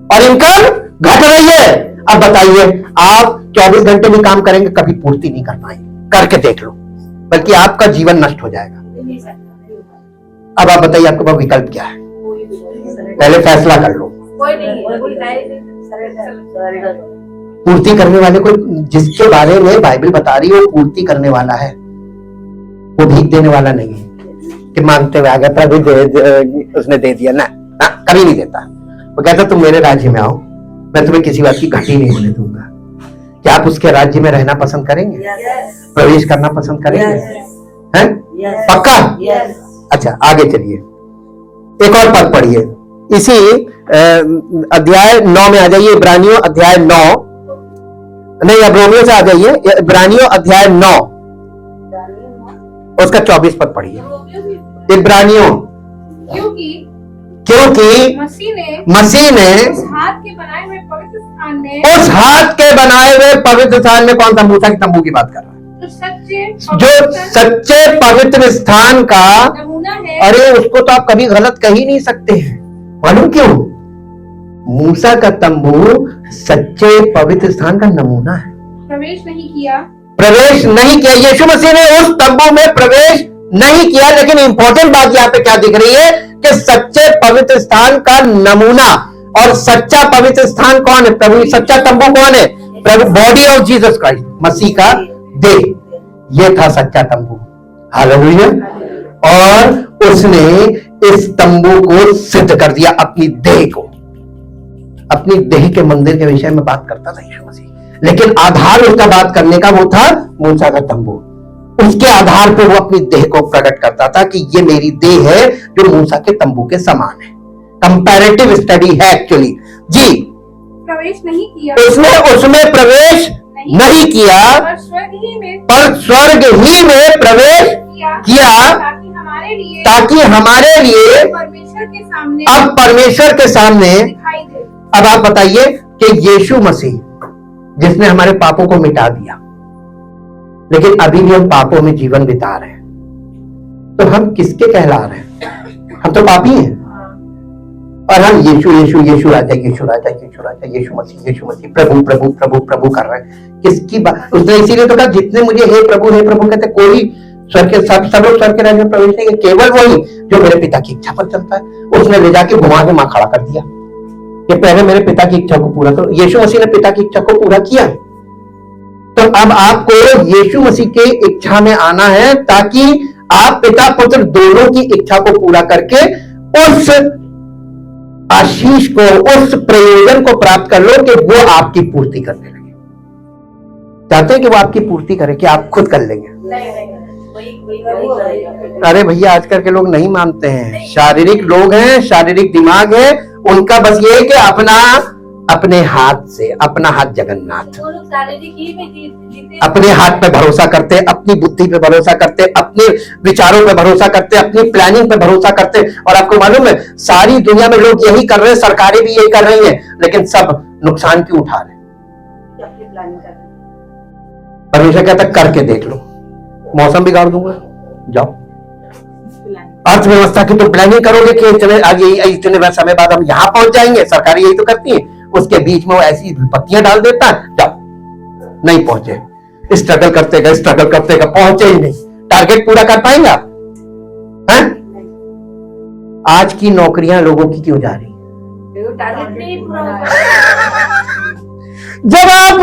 और इनकम घट रही है। अब बताइए, आप 24 घंटे भी काम करेंगे कभी पूर्ति नहीं कर पाएंगे, करके देख लो, बल्कि आपका जीवन नष्ट हो जाएगा। अब आप बताइए आपके पास विकल्प क्या है? पहले फैसला कर लो। पूर्ति करने वाले को, जिसके बारे में बाइबल बता रही है वो पूर्ति करने वाला है, वो भीख देने वाला नहीं है कि मांगते हुए आ गया प्रभु उसने दे दिया ना, कभी नहीं देता। वो कहता तुम मेरे राज्य में आओ, मैं तुम्हें किसी बात की घटी नहीं होने दूंगा। क्या आप उसके राज्य में रहना पसंद करेंगे? प्रवेश करना पसंद करेंगे? हैं? पक्का? अच्छा, आगे चलिए, एक और पद पढ़िए, इसी अध्याय 9 में आ जाइए। इब्रानियों अध्याय 9, नहीं इब्रानियों से आ जाइए, इब्रानियों अध्याय 9 उसका 24 पद पढ़िए। इब्रानियों, क्योंकि मसीह ने उस हाथ के बनाए हुए पवित्र स्थान में, उस हाथ के बनाए हुए पवित्र स्थान में, कौन सा? मूसा के तंबू की बात कर रहा है, जो सच्चे पवित्र स्थान का नमूना है। अरे उसको तो आप कभी गलत कह ही नहीं सकते हैं, मालूम क्यों? मूसा का तंबू सच्चे पवित्र स्थान का नमूना है। प्रवेश नहीं किया, प्रवेश नहीं किया, यीशु मसीह ने उस तंबू में प्रवेश नहीं किया। लेकिन इंपॉर्टेंट बात यहाँ पे क्या दिख रही है कि सच्चे पवित्र स्थान का नमूना, और सच्चा पवित्र स्थान कौन है? प्रभु। सच्चा तंबू कौन है? प्रभु, बॉडी ऑफ जीसस क्राइस्ट, मसीह का देह, ये था सच्चा तंबू। हालेलुया। और उसने इस तंबू को सिद्ध कर दिया, अपनी देह को, अपनी देह के मंदिर के विषय में बात करता था यीशु मसीह, लेकिन आधार उसका बात करने का वो था मूसा का तंबू। उसके आधार पर वो अपनी देह को प्रकट करता था कि ये मेरी देह है जो मूसा के तंबू के समान है। कंपैरेटिव स्टडी है एक्चुअली जी। प्रवेश नहीं किया, उसमें प्रवेश नहीं किया, पर स्वर्ग ही में प्रवेश किया ताकि हमारे लिए परमेश्वर के सामने, अब परमेश्वर के सामने दिखाई दे। अब आप बताइए कि यीशु मसीह जिसने हमारे पापों को मिटा दिया, लेकिन अभी भी हम पापों में जीवन बिता रहे हैं, तो हम किसके कहला रहे हैं? हम तो पापी हैं और हम यीशु यीशु यीशु राजा, यीशु राजा, यीशु राजा, यीशु मसीह, प्रभु प्रभु प्रभु प्रभु कर रहे हैं। किसकी बात? उसने इसीलिए तो कहा जितने मुझे हे प्रभु कहते, कोई स्वर्ग के सब लोग स्वर्ग के राज्य में प्रवेश नहीं, केवल वही जो मेरे पिता की इच्छा पर चलता है। उसने ले जाके घुमा के मां खड़ा कर दिया कि पहले मेरे पिता की इच्छा को पूरा करो। यीशु मसीह ने पिता की इच्छा को पूरा किया। तो अब आपको यीशु मसीह की इच्छा में आना है ताकि आप पिता पुत्र दोनों की इच्छा को पूरा करके उस आशीष को, उस प्रयोजन को प्राप्त कर लो कि वो आपकी पूर्ति करने लगे। चाहते हैं कि वो आपकी पूर्ति करे कि आप खुद कर लेंगे? अरे भैया, आजकल के लोग नहीं मानते हैं, शारीरिक लोग हैं, शारीरिक दिमाग है उनका, बस ये है कि अपने हाथ से, अपना हाथ जगन्नाथ, अपने हाथ पे भरोसा करते, अपनी बुद्धि पे भरोसा करते, अपने विचारों पे भरोसा करते, अपनी प्लानिंग पे भरोसा करते। और आपको मालूम है सारी दुनिया में लोग यही कर रहे हैं, सरकारें भी यही कर रही हैं, लेकिन सब नुकसान क्यों उठा रहे हैं? परमेश्वर कहता करके देख लो, मौसम बिगाड़ दूंगा, जाओ। अर्थव्यवस्था की तो प्लानिंग करोगे कि इतने समय बाद हम यहां पहुंच जाएंगे, सरकार यही तो करती है, उसके बीच में वो ऐसी विपत्तियां डाल देता है, जाओ, नहीं पहुंचे, स्ट्रगल करते गए पहुंचे ही नहीं। टारगेट पूरा कर पाएंगे आप? हैं? आज की नौकरियां लोगों की क्यों जा रही? जब आप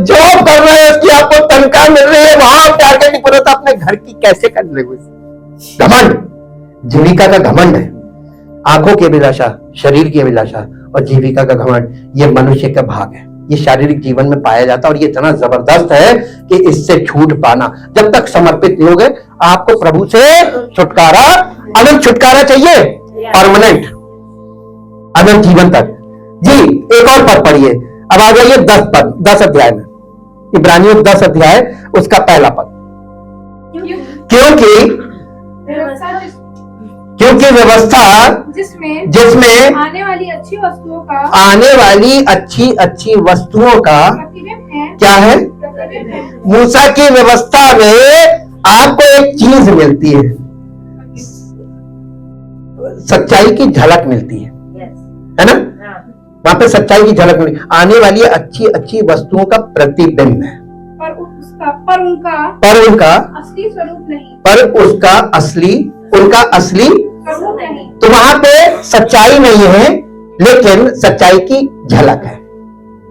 जॉब कर रहे हैं, उसकी आपको तनख्वाह मिल रही है, वहां टारगेट नहीं पूरा, तो अपने घर की कैसे कर रहे हो? घमंड, जीविका का घमंड है, आंखों की अभिलाषा, शरीर की अभिलाषा और जीविका का घमंड, ये मनुष्य का भाग है। ये शारीरिक जीवन में पाया जाता है और ये इतना जबरदस्त है कि इससे छूट पाना, जब तक समर्पित नहीं होगे आपको प्रभु से छुटकारा, अनंत छुटकारा चाहिए, परमानेंट अनंत जीवन तक। जी एक और पद पढ़िए, अब आ जाइए 10 अध्याय में, इब्रानियों 10 अध्याय उसका पहला पद। क्योंकि व्यवस्था जिसमें आने वाली अच्छी वस्तुओं का अच्छी वस्तुओं का प्रतिबिंब है, क्या है? प्रतिबिंब है। मूसा की व्यवस्था में आपको एक चीज मिलती है, सच्चाई की झलक मिलती है ना? वहां पे सच्चाई की झलक मिलती, आने वाली अच्छी वस्तुओं का प्रतिबिंब है, पर उनका असली स्वरूप नहीं, उनका असली स्वरूप नहीं। तो वहां पे सच्चाई नहीं है, लेकिन सच्चाई की झलक है।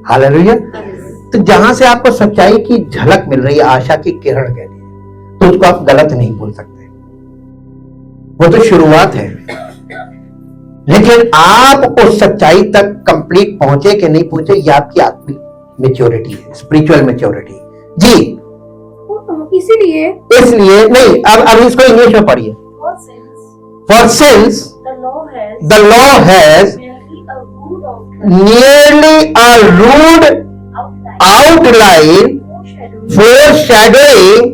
हालेलुया। तो जहां से आपको सच्चाई की झलक मिल रही है, आशा की किरण कह लिए, तो उसको आप गलत नहीं बोल सकते, वो तो शुरुआत है। लेकिन आप उस सच्चाई तक कंप्लीट पहुंचे कि नहीं पहुंचे, ये आपकी आत्मिक मेच्योरिटी है, स्पिरिचुअल मेच्योरिटी। जी इसीलिए नहीं, अब इसको इंग्लिश में पढ़िए। For since the law has nearly a rude outline foreshadowing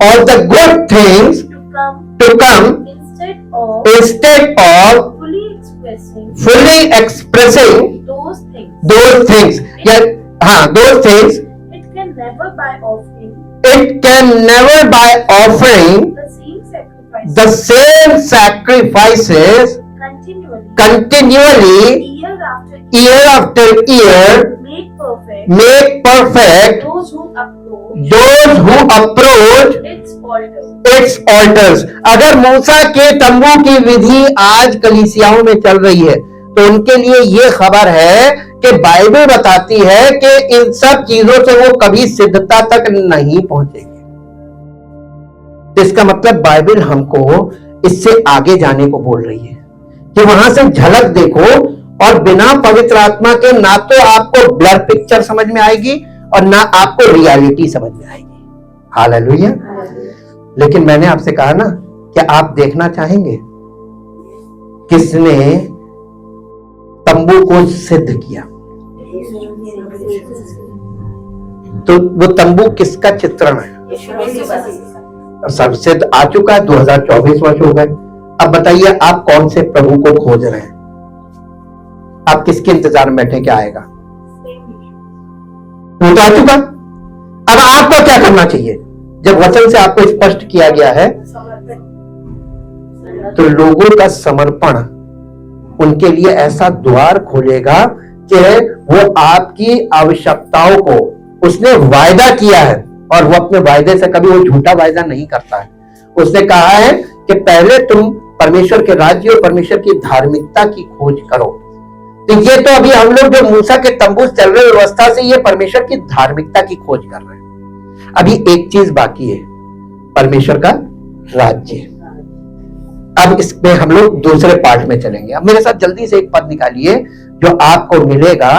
of the good things to come instead of fully expressing those things. Those things it can never by offering the same sacrifices continually year after year make perfect those who approach its altars. अगर मूसा के तंबू की विधि आज कलीसियाओं में चल रही है तो उनके लिए ये खबर है कि बाइबल बताती है कि इन सब चीजों से वो कभी सिद्धता तक नहीं पहुंचेंगे। इसका मतलब बाइबल हमको इससे आगे जाने को बोल रही है कि वहां से झलक देखो, और बिना पवित्र आत्मा के ना तो आपको ब्लर पिक्चर समझ में आएगी और ना आपको रियलिटी समझ में आएगी। हालेलुया। लेकिन मैंने आपसे कहा ना कि आप देखना चाहेंगे किसने तंबू को सिद्ध किया, तो वो तंबू किसका चित्रण है? सब सिद्ध आ चुका है, 2024 वर्ष हो गए। अब बताइए आप कौन से प्रभु को खोज रहे हैं? आप किसके इंतजार में बैठे, क्या आएगा? वो तो आ चुका। अब आपको क्या करना चाहिए? जब वचन से आपको स्पष्ट किया गया है तो लोगों का समर्पण उनके लिए ऐसा द्वार खोलेगा कि वो आपकी आवश्यकताओं को, उसने वायदा किया है और वो अपने वायदे से कभी वो झूठा वायदा नहीं करता है। उसने कहा है कि पहले तुम परमेश्वर के राज्य और परमेश्वर की धार्मिकता की खोज करो। तो ये तो अभी हम लोग जो मूसा के तंबू चल रहे व्यवस्था से ये परमेश्वर की धार्मिकता की खोज कर रहे हैं। अभी एक चीज बाकी है, परमेश्वर का राज्य। अब इसमें हम लोग दूसरे पार्ट में चलेंगे। अब मेरे साथ जल्दी से एक पद निकालिए जो आपको मिलेगा,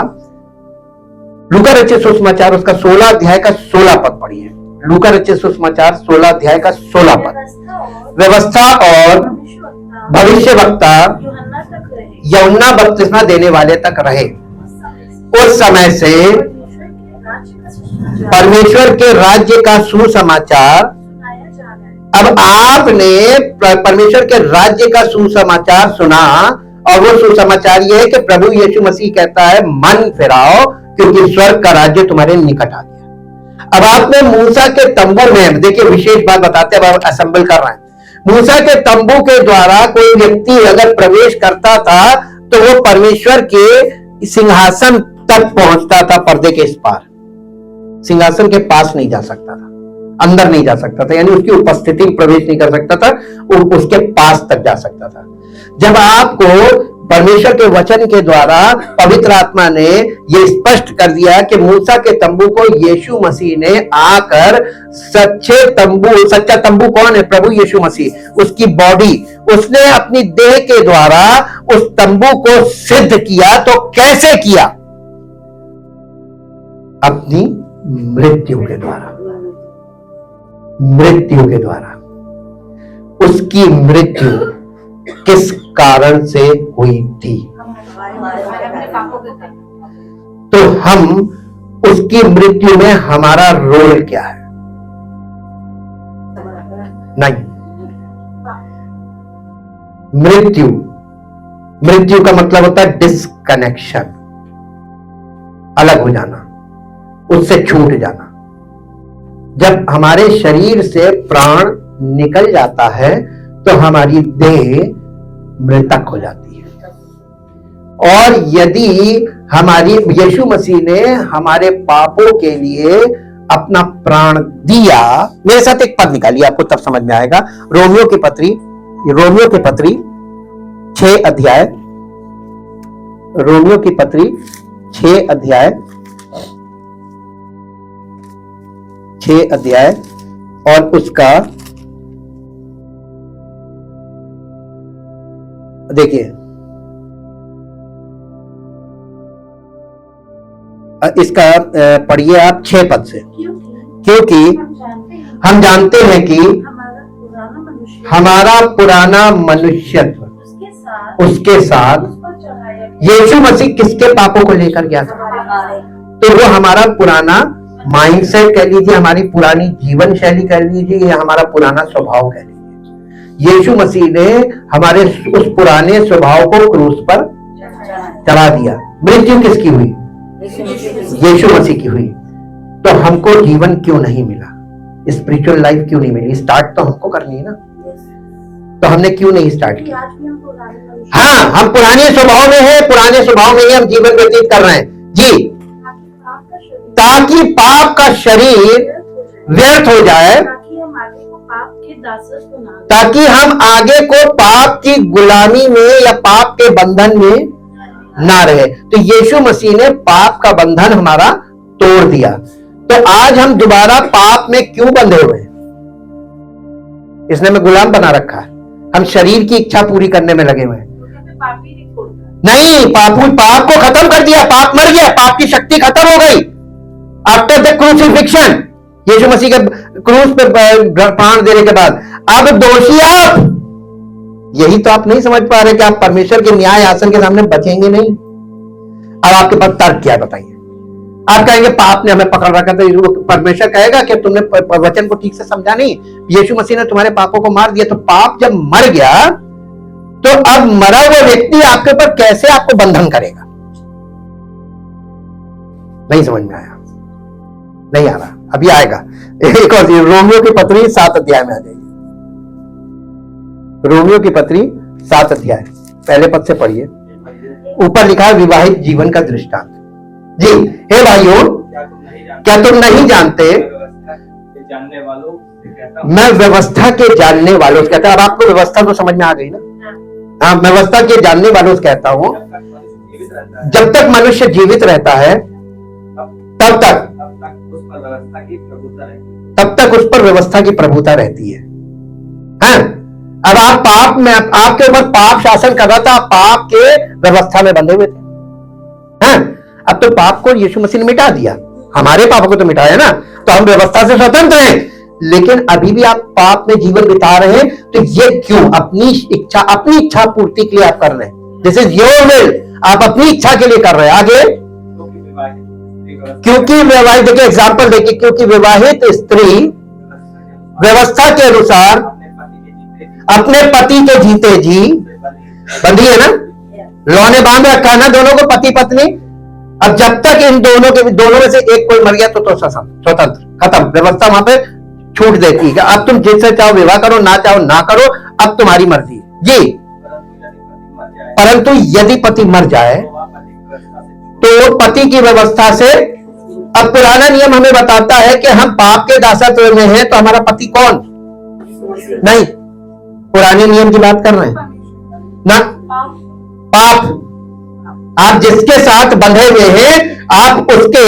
लूका रचित सुसमाचार उसका 16 अध्याय का 16 पद पढ़िए। लूका रचित सुसमाचार 16 अध्याय का 16 पद। व्यवस्था और भविष्य वक्ता यूहन्ना बपतिस्मा देने वाले तक रहे, उस समय से परमेश्वर के राज्य का सुसमाचार। अब आपने परमेश्वर के राज्य का सुसमाचार सुना, और वो सुसमाचार ये है कि प्रभु यीशु मसीह कहता है मन फिराओ क्योंकि स्वर्ग का राज्य तुम्हारे निकट आ गया। अब आपने मूसा के तंबू में, देखिए विशेष बात बताते हैं, अब असेंबल कर रहे हैं। मूसा के तंबू के द्वारा कोई व्यक्ति अगर प्रवेश करता था तो वो परमेश्वर के सिंहासन तक पहुंचता था, पर्दे के इस पार। सिंहासन के पास नहीं जा सकता था, अंदर नहीं जा सकता था, यानी उसकी उपस्थिति में प्रवेश नहीं कर सकता था, वो उसके पास तक जा सकता था। जब आपको परमेश्वर के वचन के द्वारा पवित्र आत्मा ने ये स्पष्ट कर दिया कि मूसा के तंबू को यीशु मसीह ने आकर सच्चा तंबू कौन है? प्रभु यीशु मसीह, उसकी बॉडी, उसने अपनी देह के द्वारा उस तंबू को सिद्ध किया। तो कैसे किया? अपनी मृत्यु के द्वारा। मृत्यु के द्वारा। उसकी मृत्यु किस कारण से हुई थी? तो हम उसकी मृत्यु में हमारा रोल क्या है? नहीं। मृत्यु, मृत्यु का मतलब होता है डिस्कनेक्शन, अलग हो जाना, उससे छूट जाना। जब हमारे शरीर से प्राण निकल जाता है तो हमारी देह मृतक हो जाती है। और यदि हमारी यीशु मसीह ने हमारे पापों के लिए अपना प्राण दिया, मेरे साथ एक पद निकालिए, आपको तब समझ में आएगा। रोमियो की पत्री 6 अध्याय, रोमियो की पत्री 6 अध्याय और उसका देखिए, इसका पढ़िए आप 6 पद से। क्योंकि हम जानते हैं कि हमारा पुराना मनुष्यत्व उसके साथ यीशु मसीह किसके पापों को लेकर गया था? तो वो हमारा पुराना माइंडसेट कह लीजिए, हमारी पुरानी जीवन शैली कह लीजिए, या हमारा पुराना स्वभाव कह लीजिए। यीशु मसीह ने हमारे उस पुराने स्वभाव को क्रूस पर चढ़ा दिया। मृत्यु किसकी हुई? यीशु मसीह की हुई। तो हमको जीवन क्यों नहीं मिला? स्पिरिचुअल लाइफ क्यों नहीं मिली? स्टार्ट तो हमको करनी है ना, तो हमने क्यों नहीं स्टार्ट किया? हाँ, हम पुराने स्वभाव में हैं, पुराने स्वभाव में ही हम जीवन व्यतीत कर रहे हैं जी, ताकि पाप का शरीर व्यर्थ हो जाए, ताकि हम आगे को पाप की गुलामी में या पाप के बंधन में ना रहे। तो यीशु मसीह ने पाप का बंधन हमारा तोड़ दिया। तो आज हम दोबारा पाप में क्यों बंधे हुए हैं? इसने हमें गुलाम बना रखा है। हम शरीर की इच्छा पूरी करने में लगे हुए हैं। नहीं, पाप को खत्म कर दिया, पाप मर गया, पाप की शक्ति खत्म हो गई। आफ्टर द क्रूसिफिक्शन, यीशु मसीह के क्रूस पे प्राण देने के बाद अब दोषी आप। यही तो आप नहीं समझ पा रहे कि आप परमेश्वर के न्याय आसन के सामने बचेंगे नहीं। अब आपके पास तर्क क्या है बताइए? आप कहेंगे पाप ने हमें पकड़ रखा था। परमेश्वर कहेगा कि तुमने वचन को ठीक से समझा नहीं, यीशु मसीह ने तुम्हारे पापों को मार दिया। तो पाप जब मर गया तो अब मरा हुआ व्यक्ति आपके ऊपर कैसे आपको बंधन करेगा? नहीं समझ में आया? नहीं आ रहा, अभी आएगा। एक और रोमियो की पत्री 7 अध्याय में आ जाइए। रोमियो की पत्री 7 अध्याय पहले पद से पढ़िए। ऊपर लिखा है विवाहित जीवन का दृष्टांत। जी, हे भाइयों, क्या तुम नहीं जानते? मैं व्यवस्था के जानने वालों से कहता हूं। अब आपको व्यवस्था तो समझ में आ गई ना? हाँ, व्यवस्था के जानने वालों से कहता हूं, जब तक मनुष्य जीवित रहता है तब तक उस पर व्यवस्था की प्रभुता रहती है। हाँ? अब आप पाप में, आपके ऊपर पाप शासन कर रहा था, पाप के व्यवस्था में बंधे हुए थे। हाँ? अब तो पाप को यीशु मसीह ने मिटा दिया, हमारे पापों को तो मिटाया ना, तो हम व्यवस्था से स्वतंत्र हैं। लेकिन अभी भी आप पाप में जीवन बिता रहे हैं। तो ये क्यों? अपनी इच्छा पूर्ति के लिए आप कर रहे हैं। दिस इज योर विल, आप अपनी इच्छा के लिए कर रहे हैं। आगे, क्योंकि विवाहित, देखिए एग्जाम्पल देखिए, क्योंकि विवाहित स्त्री व्यवस्था के अनुसार अपने पति के जीते जी बंधी है ना, लॉ ने बांध रखा है ना दोनों को, पति पत्नी। अब जब तक इन दोनों में से एक कोई मर गया तो स्वतंत्र, खत्म, व्यवस्था वहां पे छूट देती है। अब तुम जिससे चाहो विवाह करो, ना चाहो ना करो, अब तुम्हारी मर्जी जी। परंतु यदि पति मर जाए तो पति की व्यवस्था से, अब पुराना नियम हमें बताता है कि हम पाप के दासत्व में हैं, तो हमारा पति कौन? नहीं, पुराने नियम की बात कर रहे हैं ना, पाप। आप जिसके साथ बंधे हुए हैं आप उसके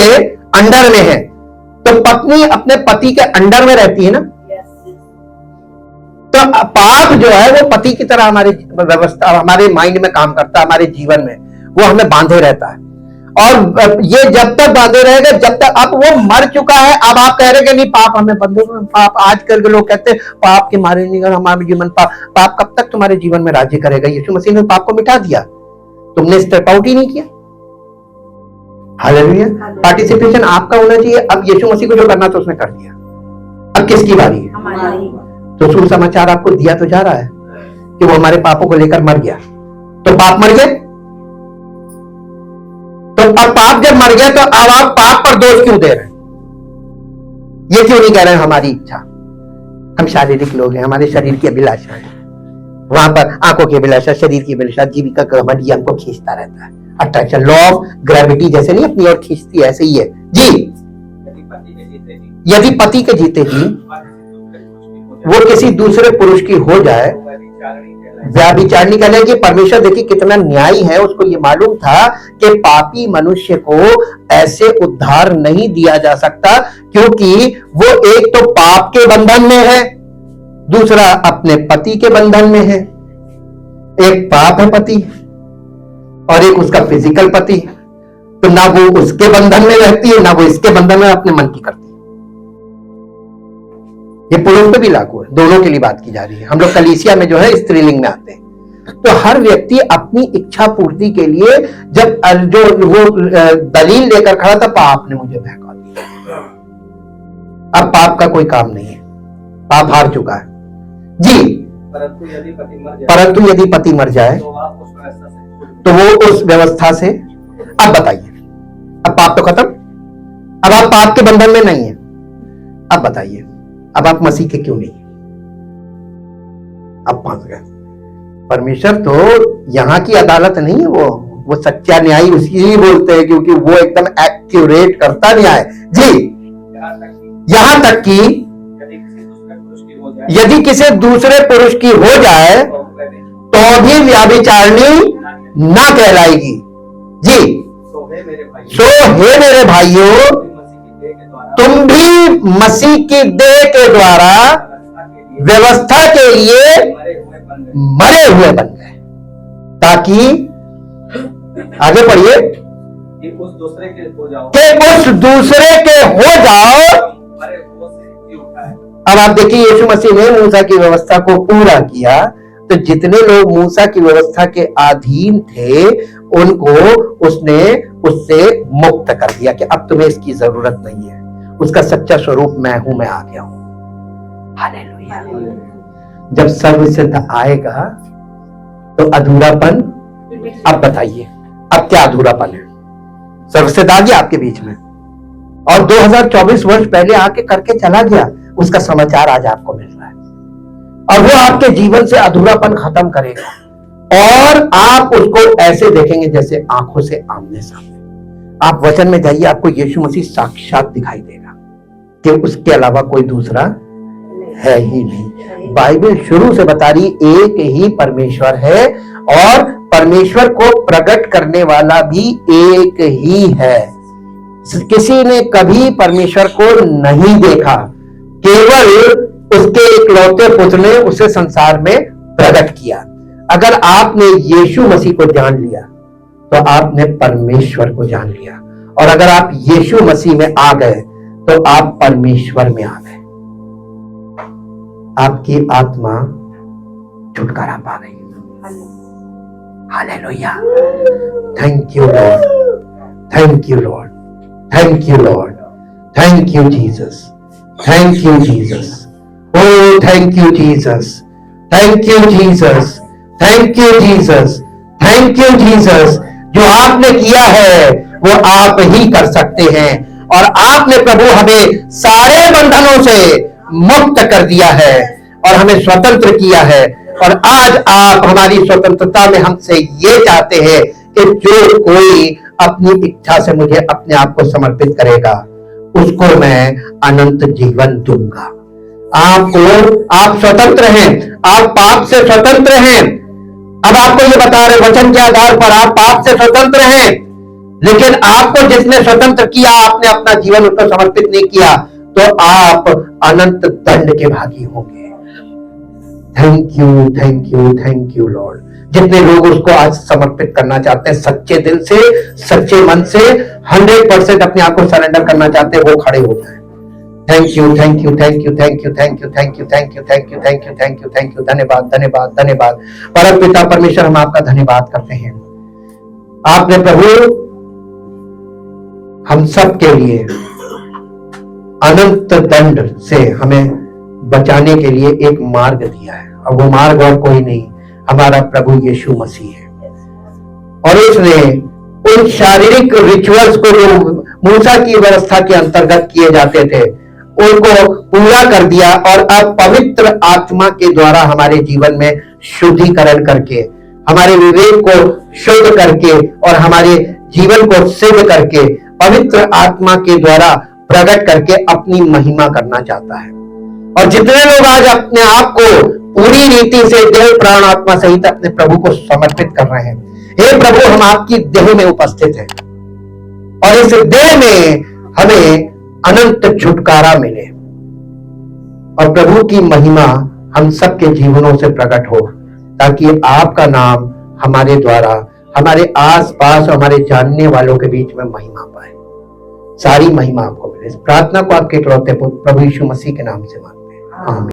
अंडर में हैं। तो पत्नी अपने पति के अंडर में रहती है ना, तो पाप जो है वो पति की तरह हमारी व्यवस्था, हमारे माइंड में काम करता है, हमारे जीवन में वो हमें बांधे रहता है। और ये जब तक बांधे रहेगा, जब तक, अब वो मर चुका है, अब आप कह रहे कि नहीं पाप हमें बंधे हुए, पाप आजकल के लोग कहते हैं पाप के मारे नहीं कर हमारे जीवन, पाप कब तक तुम्हारे जीवन में राज्य करेगा? यीशु मसीह ने पाप को मिटा दिया, तुमने स्टेप आउट ही नहीं किया। हालेलुया। पार्टिसिपेशन आपका होना चाहिए। अब यीशु मसीह को जो करना था उसने कर दिया, अब किसकी बारी है? तो सुसमाचार आपको दिया तो जा रहा है कि वो हमारे पापों को लेकर मर गया, तो पाप मर गए, तो अब पाप जब मर गया तो अब आप पाप पर दोष क्यों दे रहे हैं? ये क्यों नहीं कह रहे हैं हमारी इच्छा? हम शारीरिक लोग हैं, हमारे शरीर की अभिलाषा है, वहां पर आंखों की अभिलाषा, शरीर की अभिलाषा, जीविका का घमंड ये हमको खींचता रहता है। अट्रैक्शन, लॉ ऑफ ग्रेविटी जैसे नहीं अपनी ओर खींचती है, ऐसे ही है जी। यदि पति के जीते जी वो किसी दूसरे पुरुष की हो जाए, व्यभिचारिणी कहलाएगी। परमेश्वर देखिए कितना न्यायी है, उसको ये मालूम था कि पापी मनुष्य को ऐसे उद्धार नहीं दिया जा सकता, क्योंकि वो एक तो पाप के बंधन में है, दूसरा अपने पति के बंधन में है। एक पाप है पति और एक उसका फिजिकल पति, तो ना वो उसके बंधन में रहती है, ना वो इसके बंधन में अपने मन की करती है। ये पुरुष पे भी लागू है, दोनों के लिए बात की जा रही है। हम लोग कलीसिया में जो है स्त्रीलिंग में आते हैं, तो हर व्यक्ति अपनी इच्छा पूर्ति के लिए जब जो वो दलील लेकर खड़ा था, पाप ने मुझे बहका दिया। अब पाप का कोई काम नहीं है, पाप हार चुका है जी। परंतु यदि पति मर जाए तो वो उस व्यवस्था से, अब बताइए, अब पाप तो खत्म, अब आप पाप के बंधन में नहीं है। अब बताइए, अब आप मसीह के क्यों नहीं? अब फंस गए। परमेश्वर तो यहाँ की अदालत नहीं है, वो सच्चा न्यायी उसकी ही बोलते हैं, क्योंकि वो एकदम एक्यूरेट करता न्याय जी। यहां तक कि यदि किसी दूसरे पुरुष की हो जाए तो भी व्यभिचारिणी ना कहलाएगी जी। सो हे मेरे भाइयों, तुम भी मसीह की देह के द्वारा व्यवस्था के लिए मरे हुए बन गए, ताकि आगे पढ़िए कि उस दूसरे के हो जाओ। अब आप देखिए, यीशु मसीह ने मूसा की व्यवस्था को पूरा किया, तो जितने लोग मूसा की व्यवस्था के अधीन थे उनको उसने उससे मुक्त कर दिया कि अब तुम्हें इसकी जरूरत नहीं है। उसका सच्चा स्वरूप मैं हूं, मैं आ गया हूं। हालेलुया। जब सर्वसिद्ध आएगा तो अधूरापन, अब बताइए अब क्या अधूरापन है? सर्वसिद्ध आ गया आपके बीच में और 2024 वर्ष पहले आके करके चला गया, उसका समाचार आज आपको मिल रहा है, और वो आपके जीवन से अधूरापन खत्म करेगा और आप उसको ऐसे देखेंगे जैसे आंखों से आमने सामने। आप वचन में जाइए, आपको यीशु मसीह साक्षात दिखाई देगा कि उसके अलावा कोई दूसरा है ही नहीं। बाइबल शुरू से बता रही एक ही परमेश्वर है और परमेश्वर को प्रकट करने वाला भी एक ही है। किसी ने कभी परमेश्वर को नहीं देखा, केवल उसके इकलौते पुत्र ने उसे संसार में प्रकट किया। अगर आपने यीशु मसीह को जान लिया तो आपने परमेश्वर को जान लिया, और अगर आप यीशु मसीह में आ गए तो आप परमेश्वर में आ गए। आपकी आत्मा छुटकारा पा गई। Hallelujah. Thank you Lord, thank you Lord, thank you Lord, thank you Jesus, thank you Jesus, O thank you Jesus, thank you Jesus, thank you Jesus, thank you Jesus. जो आपने किया है वो आप ही कर सकते हैं, और आपने प्रभु हमें सारे बंधनों से मुक्त कर दिया है और हमें स्वतंत्र किया है। और आज आप हमारी स्वतंत्रता में हमसे ये चाहते हैं कि जो कोई अपनी इच्छा से मुझे अपने आप को समर्पित करेगा उसको मैं अनंत जीवन दूंगा। आप स्वतंत्र हैं, आप पाप से स्वतंत्र हैं। अब आपको ये बता रहे वचन के आधार पर आप पाप से स्वतंत्र हैं, लेकिन आपको जिसने स्वतंत्र किया आपने अपना जीवन उसको समर्पित नहीं किया तो आप अनंत दंड के भागी होंगे। Thank you, thank you, thank you Lord, जितने लोग उसको आज समर्पित करना चाहते हैं, सच्चे दिल से, सच्चे मन से 100% अपने आप को सरेंडर करना चाहते हैं, वो खड़े हो जाए। Thank you, thank you, thank you, thank you, thank you, thank you, thank you, thank you, thank you, thank you, thank you. धन्यवाद, धन्यवाद, धन्यवाद। परम पिता परमेश्वर, हम आपका धन्यवाद करते हैं। आपने प्रभु हम सब के लिए अनंत दंड से हमें बचाने के लिए एक मार्ग दिया है, और वो मार्ग और कोई नहीं, हमारा प्रभु यीशु मसीह है। और उसने उन शारीरिक रिचुअल्स को जो मूसा की व्यवस्था के अंतर्गत किए जाते थे, उनको पूरा कर दिया, और अब पवित्र आत्मा के द्वारा हमारे जीवन में शुद्धिकरण करके, हमारे विवेक को शुद्ध करके और हमारे जीवन को सिद्ध करके, पवित्र आत्मा के द्वारा प्रकट करके अपनी महिमा करना चाहता है। और जितने लोग आज अपने आप को पूरी रीति से देह प्राण आत्मा सहित अपने प्रभु को समर्पित कर रहे हैं, हे प्रभु, हम आपकी देह में उपस्थित हैं, और इस देह में हमें अनंत छुटकारा मिले, और प्रभु की महिमा हम सबके जीवनों से प्रकट हो, ताकि आपका नाम हमारे द्वारा, हमारे आसपास और हमारे जानने वालों के बीच में महिमा पाए। सारी महिमा आपको मिले। इस प्रार्थना को आपके इकलौते पुत्र प्रभु यीशु मसीह के नाम से मांगते हैं, आमीन।